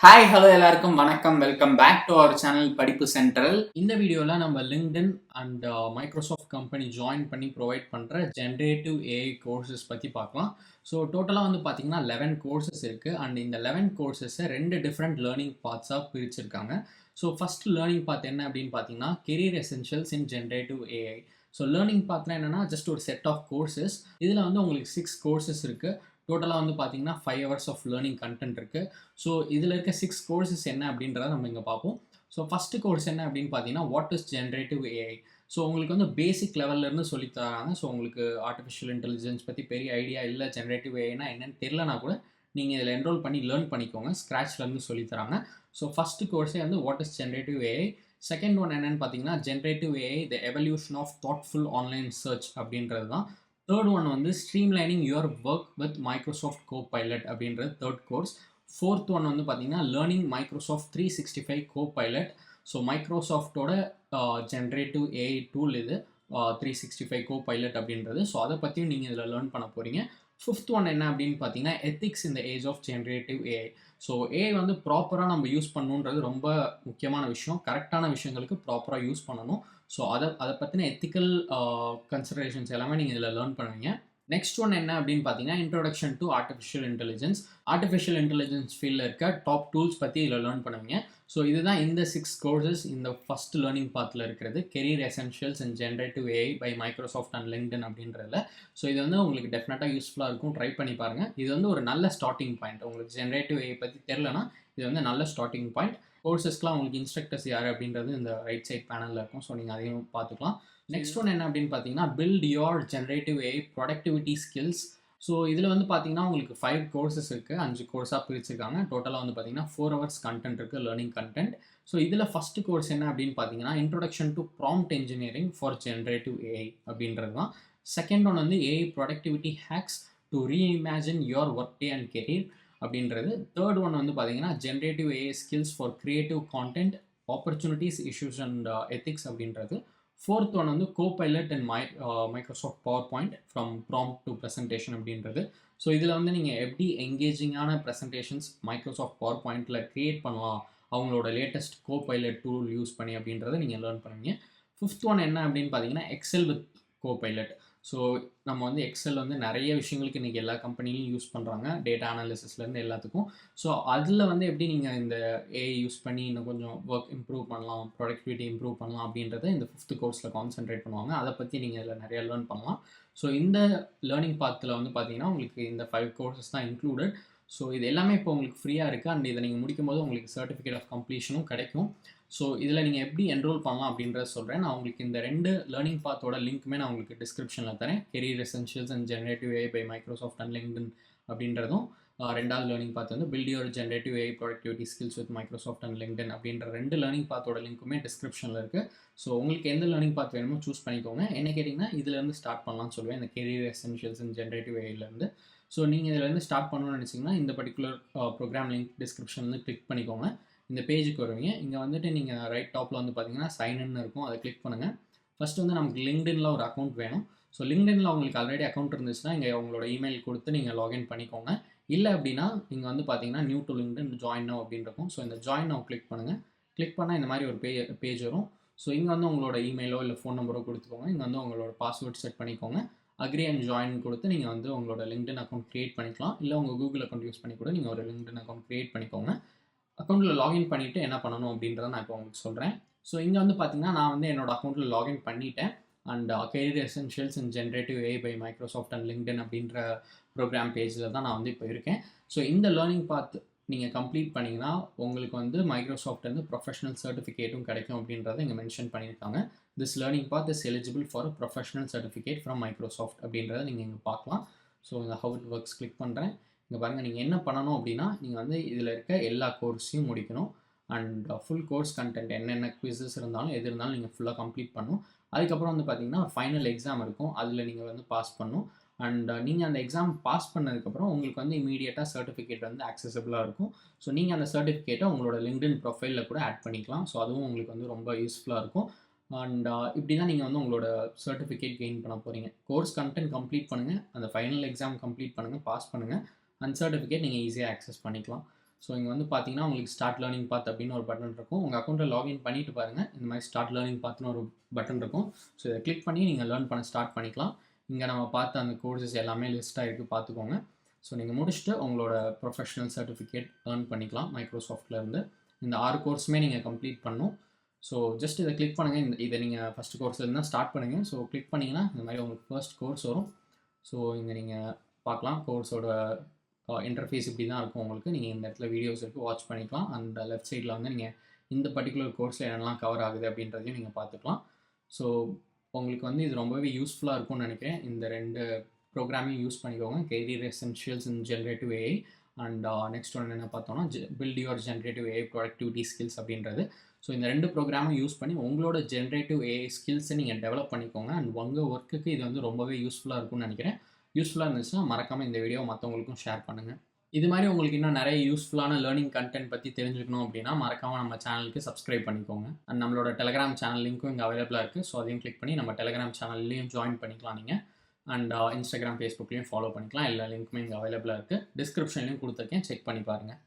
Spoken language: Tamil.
ஹாய் ஹலோ எல்லாருக்கும் வணக்கம். Welcome back to our channel படிப்பு சென்ட்ரல். இந்த வீடியோவில் நம்ம LinkedIn and Microsoft company join பண்ணி ப்ரொவைட் பண்ணுற ஜென்ரேட்டிவ் ஏஐ கோர்சஸ் பற்றி பார்க்கலாம். ஸோ டோட்டலாக வந்து பார்த்தீங்கன்னா 11 கோர்சஸ் இருக்குது அண்ட் இந்த 11 கோர்சஸை 2 டிஃப்ரெண்ட் லேர்னிங் பாத்ஸாக பிரிச்சிருக்காங்க. ஸோ ஃபஸ்ட் லேர்னிங் பாத் என்ன அப்படின்னு பார்த்தீங்கன்னா career essentials in generative AI. So learning பாத்னா என்னென்னா ஜஸ்ட் ஒரு செட் ஆஃப் கோர்சஸ். இதில் வந்து உங்களுக்கு 6 கோர்சஸ் இருக்குது. டோட்டலாக வந்து பார்த்தீங்கன்னா 5 hours ஆஃப் லேர்னிங் கண்டென்ட் இருக்குது. ஸோ இதில் இருக்க 6 கோர்சஸ் என்ன அப்படின்றத நம்ம இங்கே பார்ப்போம். ஸோ ஃபஸ்ட்டு கோர்ஸ் என்ன அப்படின்னு பார்த்தீங்கன்னா what is generative AI. So உங்களுக்கு வந்து பேசிக் லெவல்லேருந்து சொல்லித்தராங்க. ஸோ உங்களுக்கு ஆர்டிஃபிஷியல் இன்டெலிஜென்ஸ் பற்றி பெரிய ஐடியா இல்லை, ஜென்ரேட்டிவ் ஏஐனா என்னென்னு தெரிலனா கூட நீங்கள் இதில் என்ரோல் பண்ணி லேர்ன் பண்ணிக்கோங்க. ஸ்க்ராட்ச்லேருந்து சொல்லித்தராங்க. ஸோ ஃபஸ்ட்டு கோர்ஸே வந்து what is generative AI. Second one என்னென்னு பார்த்தீங்கன்னா generative AI the evolution of thoughtful online search அப்படின்றது தான். தேர்ட் ஒன் வந்து streamlining your work with Microsoft Copilot அப்படின்றது தேர்ட் கோர்ஸ். ஃபோர்த் ஒன் வந்து பார்த்தீங்கன்னா லேர்னிங் மைக்ரோசாஃப்ட் 365 கோபைலட். ஸோ மைக்ரோசாஃப்டோட ஜென்ரேட்டிவ் ஏஐ டூல் இது 365 கோபைலட் அப்படின்றது. ஸோ அதை பற்றியும் நீங்கள் இதில் லேர்ன் பண்ண போகிறீங்க. ஃபிஃப்த் ஒன் என்ன அப்படின்னு பார்த்தீங்கன்னா ethics in the age of generative AI. So AI வந்து ப்ராப்பராக நம்ம யூஸ் பண்ணணுன்றது ரொம்ப முக்கியமான விஷயம். கரெக்டான விஷயங்களுக்கு ப்ராப்பராக யூஸ் பண்ணணும். ஸோ அதை பற்றின எத்திக்கல் கன்சிடரேஷன்ஸ் எல்லாமே நீங்கள் இதில் லேர்ன் பண்ணுவீங்க. நெக்ஸ்ட் ஒன் என்ன அப்படின்னு பார்த்தீங்கன்னா introduction to artificial intelligence. Artificial intelligence ஃபீல்டில் இருக்க டாப் டூல்ஸ் பற்றி இதில் லேர்ன் பண்ணுவீங்க. ஸோ இதுதான் இந்த 6 கோர்சஸ் இந்த ஃபஸ்ட் லேர்னிங் பாத்தில் இருக்கிறது. Career essentials and generative AI by Microsoft and LinkedIn அப்படின்றதுல. ஸோ இது வந்து உங்களுக்கு டெஃபினட்டாக யூஸ்ஃபுல்லாக இருக்கும். ட்ரை பண்ணி பாருங்கள். இது வந்து ஒரு நல்ல ஸ்டார்டிங் பாயிண்ட். உங்களுக்கு ஜென்ரேட்டிவ் ஏஐ பற்றி தெரிலனா இது வந்து நல்ல ஸ்டார்டிங் பாயிண்ட். கோர்சஸ்க்குலாம் உங்களுக்கு இன்ஸ்ட்ரக்டர்ஸ் யார் அப்படின்றது இந்த ரைட் சைட் பேனலில் இருக்கும். ஸோ நீங்கள் அதையும் பார்த்துக்கலாம். நெக்ஸ்ட் ஒன் என்ன அப்படின்னு பார்த்தீங்கன்னா build your generative AI productivity skills. So இதில் வந்து பார்த்தீங்கன்னா உங்களுக்கு 5 கோர்சஸ் இருக்குது. 5 கோர்ஸாக பிரிச்சிருக்காங்க. டோட்டலாக வந்து பார்த்தீங்கன்னா 4 hours கண்டென்ட் இருக்குது, லேர்னிங் கண்டென்ட். ஸோ இதில் ஃபஸ்ட்டு கோர்ஸ் என்ன அப்படின்னு பார்த்தீங்கன்னா introduction to prompt engineering for generative AI அப்படின்றது தான். செகண்ட் ஒன் வந்து AI productivity hacks to reimagine your work day and career அப்படின்றது. தேர்ட் ஒன் வந்து பார்த்தீங்கன்னா generative AI skills for creative content opportunities issues and ethics அப்படின்றது. ஃபோர்த் ஒன் வந்து copilot and Microsoft power point from prompt to presentation அப்படின்றது. ஸோ இதில் வந்து நீங்கள் எப்படி என்கேஜிங்கான ப்ரெசன்டேஷன்ஸ் மைக்ரோசாஃப்ட் பவர் பாயிண்ட்டில் க்ரியேட் பண்ணலாம் அவங்களோட லேட்டஸ்ட் கோபைலட் டூல் யூஸ் பண்ணி அப்படின்றத நீங்கள் லேர்ன் பண்ணுவீங்க. ஃபிஃப்த் ஒன் என்ன அப்படின்னு பார்த்தீங்கன்னா எக்ஸல் வித் கோபைலட். ஸோ நம்ம வந்து எக்ஸல் வந்து நிறைய விஷயங்களுக்கு இன்றைக்கி எல்லா கம்பெனிலையும் யூஸ் பண்ணுறாங்க, டேட்டா அனாலிசிஸ்லேருந்து எல்லாத்துக்கும். ஸோ அதில் வந்து எப்படி நீங்கள் இந்த ஏஐ யூஸ் பண்ணி இன்னும் கொஞ்சம் ஒர்க் இம்ப்ரூவ் பண்ணலாம், ப்ரொடக்டிவிட்டி இம்ப்ரூவ் பண்ணலாம் அப்படின்றத இந்த 5th கோர்ஸில் கான்சென்ட்ரேட் பண்ணுவாங்க. அதை பற்றி நீங்கள் இதில் நிறைய லேர்ன் பண்ணலாம். ஸோ இந்த லேர்னிங் பாத்தில் வந்து பார்த்தீங்கன்னா உங்களுக்கு இந்த 5 கோர்சஸ் தான் இன்க்ளூடட். ஸோ இது எல்லாமே இப்போ உங்களுக்கு ஃப்ரீயாக இருக்குது அண்ட் இதை நீங்கள் முடிக்கும் போது உங்களுக்கு சர்டிஃபிகேட் ஆஃப் கம்ப்ளீஷனும் கிடைக்கும். ஸோ இதில் நீங்கள் எப்படி என்ரோல் பண்ணலாம் அப்படின்றத சொல்கிறேன். நான் உங்களுக்கு இந்த 2 லேர்னிங் பாத்தோட லிங்க்குமே நான் உங்களுக்கு டிஸ்கிரிப்ஷனில் தரேன். Career essentials and generative AI by Microsoft and LinkedIn அப்படின்றதும் ரெண்டாவது லேர்னிங் பாத் வந்து build your generative AI productivity skills with Microsoft and LinkedIn அப்படின்ற 2 லேர்னிங் பாத்தோட லிங்க்குமே டிஸ்கிரிப்ஷனில் இருக்குது. ஸோ உங்களுக்கு எந்த லேர்னிங் பாத் வேணுமோ சூஸ் பண்ணிக்கோங்க. என்ன கேட்டிங்கன்னா இதுலேருந்து ஸ்டார்ட் பண்ணலாம்னு சொல்லுவேன், இந்த கெரியர் எசென்ஷியல்ஸ் அண்ட் ஜென்ரேட்டிவ் ஏஐலேருந்து. ஸோ நீங்கள் இதிலேருந்து ஸ்டார்ட் பண்ணணும்னு நினச்சிங்கன்னா இந்த பர்டிகுலர் ப்ரோக்ராம் லிங்க் டிஸ்கிரிப்ஷன்லேருந்து கிளிக் பண்ணிக்கோங்க. இந்த பேஜுக்கு வருவீங்க. இங்கே வந்துட்டு நீங்கள் ரைட் டாப்பில் வந்து பார்த்தீங்கன்னா சைன்இன் இருக்கும், அதை கிளிக் பண்ணுங்கள். ஃபஸ்ட்டு வந்து நமக்கு லிங்க்டின்ல ஒரு அக்கௌண்ட் வேணும். ஸோ லிங்க்டின்ல உங்களுக்கு ஆல்ரெடி அக்கௌண்ட் இருந்துச்சுன்னா இங்கே உங்களோட இமெயில் கொடுத்து நீங்கள் லாகின் பண்ணிக்கோங்க. இல்லை அப்படின்னா இங்கே வந்து பார்த்தீங்கன்னா new to LinkedIn join now அப்படின்னு இருக்கும். ஸோ இந்த ஜாயின் நவ் கிளிக் பண்ணுங்கள். கிளிக் பண்ணால் இந்த மாதிரி ஒரு பேஜ் வரும். ஸோ இங்கே வந்து உங்களோட இமெயிலோ இல்லை ஃபோன் நம்பரோ கொடுத்துக்கோங்க. இங்கே வந்து உங்களோட பாஸ்வேர்ட் செட் பண்ணிக்கோங்க. அக்ரி அண்ட் ஜாயின் கொடுத்து நீங்கள் வந்து உங்களோட லிங்க்டின் அக்கௌண்ட் க்ரியேட் பண்ணிக்கலாம். இல்லை உங்கள் கூகுள் அக்கௌண்ட் யூஸ் பண்ணி கூட நீங்கள் ஒரு லிங்க்டின் அக்கௌண்ட் க்ரியேட் பண்ணிக்கோங்க. அக்கௌண்ட்டில் லாகின் பண்ணிவிட்டு என்ன பண்ணணும் அப்படின்றத நான் இப்போ உங்களுக்கு சொல்கிறேன். ஸோ இங்கே வந்து பார்த்தீங்கன்னா நான் வந்து என்னோடய அக்கௌண்ட்டில் லாகின் பண்ணிட்டேன் and career essentials and generative AI by Microsoft and LinkedIn அப்படின்ற ப்ரோக்ராம் பேஜில் தான் நான் வந்து இப்போ இருக்கேன். ஸோ இந்த லேர்னிங் பாத் நீங்கள் கம்ப்ளீட் பண்ணிங்கன்னா உங்களுக்கு வந்து மைக்ரோசாஃப்ட் வந்து ப்ரொஃபஷனல் சர்டிஃபிகேட்டும் கிடைக்கும் அப்படின்றத இங்கே மென்ஷன் பண்ணியிருக்காங்க. This learning path is eligible for professional certificate from Microsoft அப்படின்றத நீங்கள் இங்கே பார்க்கலாம். ஸோ இந்த ஹவ் இட் ஒர்க்ஸ் கிளிக் பண்ணுறேன். இங்கே பாருங்கள், நீங்கள் என்ன பண்ணணும் அப்படின்னா நீங்கள் வந்து இதில் இருக்க எல்லா கோர்ஸையும் முடிக்கணும் அண்ட் ஃபுல் கோர்ஸ் கண்டென்ட் என்னென்ன குவிசஸ் இருந்தாலும் எது இருந்தாலும் நீங்கள் ஃபுல்லாக கம்ப்ளீட் பண்ணணும். அதுக்கப்புறம் வந்து பார்த்தீங்கன்னா ஃபைனல் எக்ஸாம் இருக்கும், அதில் நீங்கள் வந்து பாஸ் பண்ணணும். அண்ட் நீங்கள் அந்த எக்ஸாம் பாஸ் பண்ணதுக்கப்புறம் உங்களுக்கு வந்து இமீடியட்டாக சர்டிஃபிகேட் வந்து ஆக்சசபிளாக இருக்கும். ஸோ நீங்கள் அந்த சர்டிஃபிகேட்டை உங்களோட லிங்க்டின் ப்ரொஃபைலில் கூட ஆட் பண்ணிக்கலாம். ஸோ அதுவும் உங்களுக்கு வந்து ரொம்ப யூஸ்ஃபுல்லாக இருக்கும். அண்ட் இப்படி தான் நீங்கள் வந்து உங்களோட சர்டிஃபிகேட் கெயின் பண்ண போகிறீங்க. கோர்ஸ் கண்டென்ட் கம்ப்ளீட் பண்ணுங்கள், அந்த ஃபைனல் எக்ஸாம் கம்ப்ளீட் பண்ணுங்கள், பாஸ் பண்ணுங்கள், அண்ட் சர்டிஃபிகேட் நீங்கள் ஈஸியாக ஆக்சஸ் பண்ணிக்கலாம். ஸோ இங்கே வந்து பார்த்தீங்கன்னா உங்களுக்கு ஸ்டார்ட் லேர்னிங் பாத் அப்படின்னு ஒரு பட்டன் இருக்கும். உங்கள் அக்கௌண்ட்டில் லாகின் பண்ணிட்டு பாருங்கள், இந்த மாதிரி ஸ்டார்ட் லேர்னிங் பாத்னு ஒரு பட்டன் இருக்கும். ஸோ இதை கிளிக் பண்ணி நீங்கள் லேர்ன் பண்ண ஸ்டார்ட் பண்ணிக்கலாம். இங்கே நம்ம பார்த்த அந்த கோர்சஸ் எல்லாமே லிஸ்ட்டாக இருக்குது, பார்த்துக்கோங்க. ஸோ நீங்கள் முடிச்சுட்டு உங்களோட ப்ரொஃபஷனல் சர்டிஃபிகேட் ஏர்ன் பண்ணிக்கலாம் மைக்ரோசாஃப்ட்லேருந்து. இந்த 6 கோர்ஸுமே நீங்கள் கம்ப்ளீட் பண்ணணும். ஸோ ஜஸ்ட் இதை கிளிக் பண்ணுங்கள். இதை நீங்கள் ஃபஸ்ட் கோர்ஸ்லேருந்து தான் ஸ்டார்ட் பண்ணுங்கள். ஸோ கிளிக் பண்ணிங்கன்னா இந்த மாதிரி உங்களுக்கு ஃபர்ஸ்ட் கோர்ஸ் வரும். ஸோ இங்கே நீங்கள் பார்க்கலாம் கோர்ஸோட இன்டர்ஃபேஸ் இப்படி தான் இருக்கும் உங்களுக்கு. நீங்கள் இந்த இடத்துல வீடியோஸ் இருக்குது, வாட்ச் பண்ணிக்கலாம். அந்த லெஃப்ட் சைடில் வந்து நீங்கள் இந்த பர்டிகுலர் கோர்ஸில் என்னெல்லாம் கவர் ஆகுது அப்படின்றதையும் நீங்கள் பார்த்துக்கலாம். ஸோ உங்களுக்கு வந்து இது ரொம்பவே யூஸ்ஃபுல்லாக இருக்கும்னு நினைக்கிறேன். இந்த 2 ப்ரோக்ராமையும் யூஸ் பண்ணிக்கோங்க. Career essentials in generative AI and next ஒன்று என்ன பார்த்தோம்னா build your generative AI productivity skills அப்படின்றது. ஸோ இந்த 2 ப்ரோக்ராமும் யூஸ் பண்ணி உங்களோட ஜென்ரேட்டிவ் ஏஐ ஸ்கில்ஸை நீங்கள் டெவலப் பண்ணிக்கோங்க. அண்ட் உங்கள் ஒர்க்குக்கு இது வந்து ரொம்பவே யூஸ்ஃபுல்லாக இருக்கும்னு நினைக்கிறேன். யூஸ்ஃபுல்லாக இருந்துச்சுன்னா மறக்காமல் இந்த வீடியோ மற்றவங்களுக்கும் ஷேர் பண்ணுங்கள். இது மாதிரி உங்களுக்கு இன்னும் நிறைய யூஸ்ஃபுல்லான லேர்னிங் கண்டென்ட் பற்றி தெரிஞ்சுக்கணும் அப்படின்னா மறக்காமல் நம்ம சேனலுக்கு சப்ஸ்கிரைப் பண்ணிக்கோங்க. அண்ட் நம்மளோட டெலிகிராம் சேனல் லிங்க்கும் இங்கே அவைலபிளாக இருக்குது. ஸோ அதையும் கிளிக் பண்ணி நம்ம டெலிகிராம் சேனல்லையும் ஜாயின் பண்ணிக்கலாம் நீங்கள். அண்ட் இன்ஸ்டாகிராம், ஃபேஸ்புக்லேயும் ஃபாலோ பண்ணிக்கலாம். எல்லா லிங்க்குமே இங்கே அவைலபிளாக இருக்குது. டிஸ்கிரிப்ஷன்லையும் கொடுத்துருக்கேன், செக் பண்ணி பாருங்கள்.